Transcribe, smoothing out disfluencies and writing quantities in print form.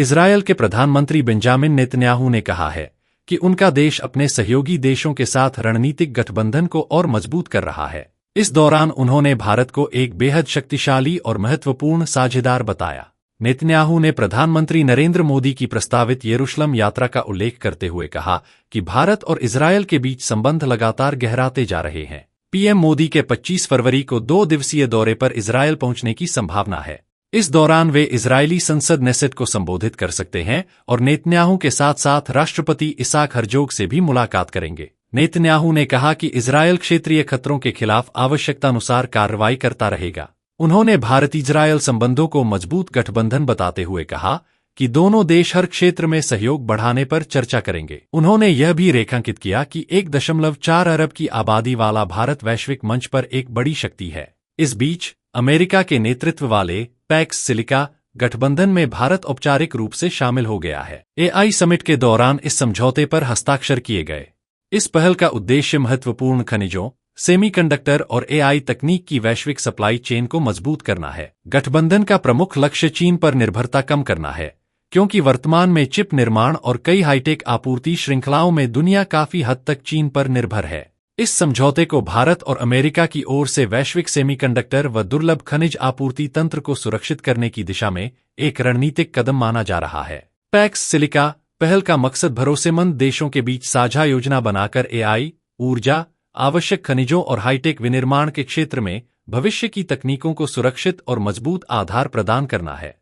Israel के प्रधानमंत्री Benjamin Netanyahu ने कहा है कि उनका देश अपने सहयोगी देशों के साथ रणनीतिक गठबंधन को और मजबूत कर रहा है। इस दौरान उन्होंने भारत को एक बेहद शक्तिशाली और महत्वपूर्ण साझेदार बताया। नेतन्याहू ने प्रधानमंत्री नरेंद्र मोदी की प्रस्तावित यरूशलेम यात्रा का उल्लेख करते हुए कहा कि भारत और इजरायल के बीच संबंध लगातार गहराते जा रहे हैं। पीएम मोदी के 25 फरवरी को 2 दिवसीय दौरे पर इजरायल पहुंचने की संभावना है। इस दौरान वे इजरायली संसद नेसेट को संबोधित कर सकते हैं और नेतन्याहू के साथ साथ राष्ट्रपति इसाक हर्जोग से भी मुलाकात करेंगे। नेतन्याहू ने कहा कि इजरायल क्षेत्रीय खतरों के खिलाफ आवश्यकतानुसार कार्रवाई करता रहेगा। उन्होंने भारत-इजरायल संबंधों को मजबूत गठबंधन बताते हुए कहा कि दोनों देश हर क्षेत्र में सहयोग बढ़ाने पर चर्चा करेंगे। उन्होंने यह भी रेखांकित किया कि 1.4 अरब की आबादी वाला भारत वैश्विक मंच पर एक बड़ी शक्ति है। इस बीच अमेरिका के नेतृत्व वाले पैक्स सिलिका गठबंधन में भारत औपचारिक रूप से शामिल हो गया है। एआई समिट के दौरान इस समझौते पर हस्ताक्षर किए गए। इस पहल का उद्देश्य महत्वपूर्ण खनिजों, सेमीकंडक्टर और एआई तकनीक की वैश्विक सप्लाई चेन को मजबूत करना है। गठबंधन का प्रमुख लक्ष्य चीन पर निर्भरता कम करना है, क्योंकि वर्तमान में चिप निर्माण और कई हाईटेक आपूर्ति श्रृंखलाओं में दुनिया काफी हद तक चीन पर निर्भर है। इस समझौते को भारत और अमेरिका की ओर से वैश्विक सेमीकंडक्टर व दुर्लभ खनिज आपूर्ति तंत्र को सुरक्षित करने की दिशा में एक रणनीतिक कदम माना जा रहा है। पैक्स सिलिका पहल का मकसद भरोसेमंद देशों के बीच साझा योजना बनाकर एआई, ऊर्जा, आवश्यक खनिजों और हाईटेक विनिर्माण के क्षेत्र में भविष्य की तकनीकों को सुरक्षित और मजबूत आधार प्रदान करना है।